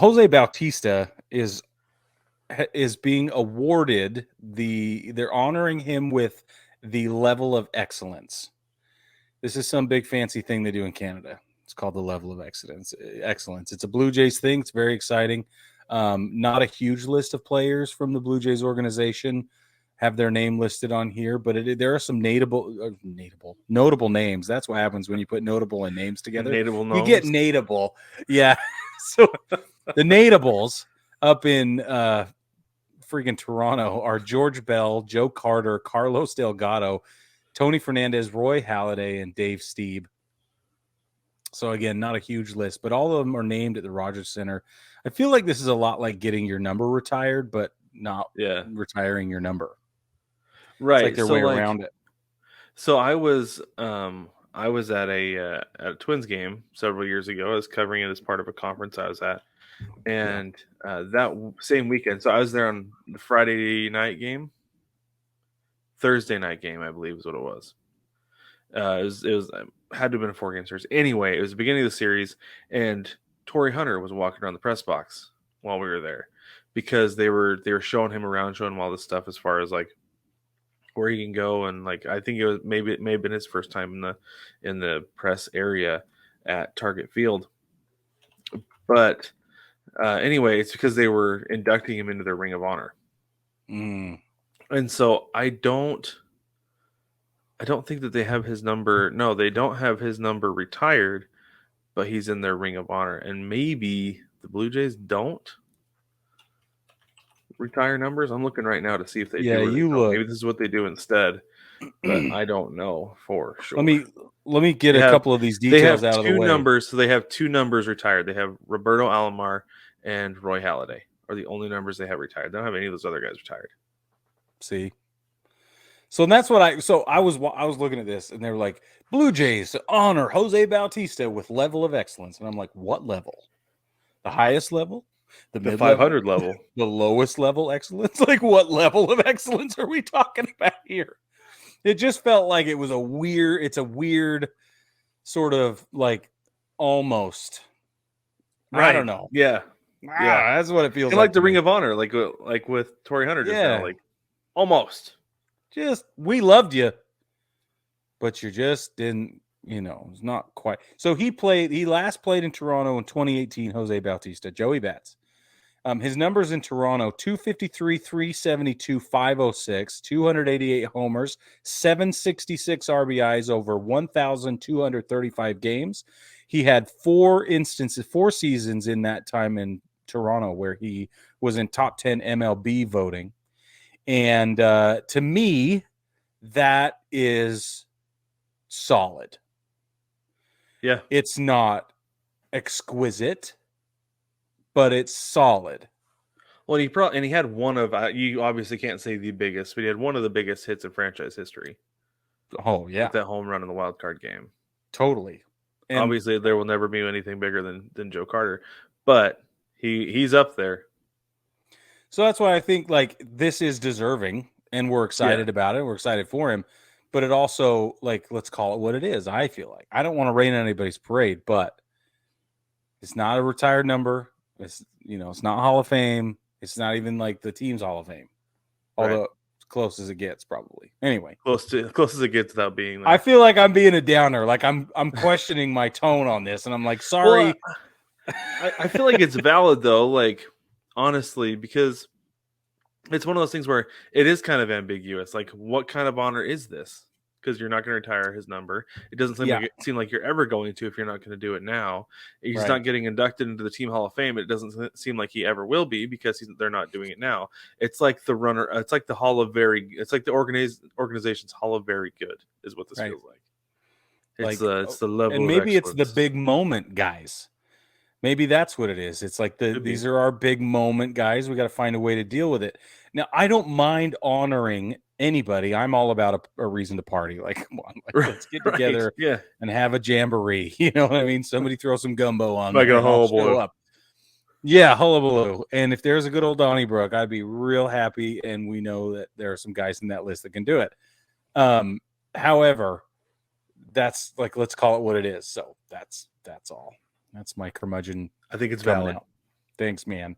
Jose Bautista is being awarded they're honoring him with the level of excellence. This is some big fancy thing they do in Canada. It's called the level of excellence. It's a Blue Jays thing. It's very exciting. Not a huge list of players from the Blue Jays organization have their name listed on here, but there are some notable names. That's what happens when you put notable and names together. Notable you get natable. Yeah. So the natables up in freaking Toronto are George Bell, Joe Carter, Carlos Delgado, Tony Fernandez, Roy Halladay, and Dave Stieb. So again, not a huge list, but all of them are named at the Rogers Center. I feel like this is a lot like getting your number retired, but not retiring your number. Right. It's like their way around it. So I was at a Twins game several years ago. I was covering it as part of a conference I was at. And that same weekend, so I was there on the Friday night game, Thursday night game, I believe is what it was. It was had to have been a 4-game series. Anyway, it was the beginning of the series, and Torrey Hunter was walking around the press box while we were there because they were showing him around, showing him all this stuff as far as like where he can go, and like I think it may have been his first time in the press area at Target Field, but. Anyway, it's because they were inducting him into their Ring of Honor. Mm. And so I don't think that they have his number. No, they don't have his number retired, but he's in their Ring of Honor. And maybe the Blue Jays don't retire numbers. I'm looking right now to see if they do. Look. Maybe this is what they do instead, but I don't know for sure. Let me get a couple of these details out of the way. So they have 2 numbers retired. They have Roberto Alomar and Roy Halladay are the only numbers they have retired. They don't have any of those other guys retired. See, so that's what I was looking at this, and they were like, Blue Jays honor Jose Bautista with level of excellence, and I'm like, what level? The highest level? The 500 level? The lowest level excellence? Like, what level of excellence are we talking about here? It just felt like it was a weird sort of like almost. Right. I don't know. Yeah. That's what it feels like the Ring of Honor, like with Torrey Hunter just now, like almost. Just we loved you, but you just didn't, it's not quite. So he last played in Toronto in 2018, Jose Bautista, Joey Bats. His numbers in Toronto, 253, 372, 506, 288 homers, 766 RBIs over 1,235 games. He had 4 seasons in that time in Toronto where he was in top 10 MLB voting. And to me, that is solid. Yeah. It's not exquisite, but it's solid. Well, he had one of you obviously can't say the biggest, but he had one of the biggest hits in franchise history. Oh yeah, with that home run in the wild card game. Totally. And obviously, there will never be anything bigger than Joe Carter, but he's up there. So that's why I think like this is deserving, and we're excited about it. We're excited for him, but it also like let's call it what it is. I feel like I don't want to rain on anybody's parade, but it's not a retired number. It's it's not Hall of Fame. It's not even like the team's Hall of Fame, although as close as it gets, probably. Anyway, close as it gets without being. I feel like I'm being a downer. Like I'm questioning my tone on this, and I'm like, sorry. Well, I feel like it's valid though. Like honestly, because it's one of those things where it is kind of ambiguous. Like, what kind of honor is this? Because you're not going to retire his number. It doesn't seem like you're ever going to if you're not going to do it now. He's not getting inducted into the Team Hall of Fame. It doesn't seem like he ever will be because they're not doing it now. It's like the runner. It's like the Hall of Very. It's like the organization's Hall of Very Good is what this feels like. It's the level, and maybe of it's the big moment guys. Maybe that's what it is. It's like these are our big moment guys. We got to find a way to deal with it. Now, I don't mind honoring anybody. I'm all about a reason to party. Like, come on, let's get together and have a jamboree. You know what I mean? Somebody throw some gumbo on like there a hullabaloo. Yeah, hullabaloo. And if there's a good old Donnybrook, I'd be real happy. And we know that there are some guys in that list that can do it. However, that's like, let's call it what it is. So that's all. That's my curmudgeon. I think it's valid. Thanks, man.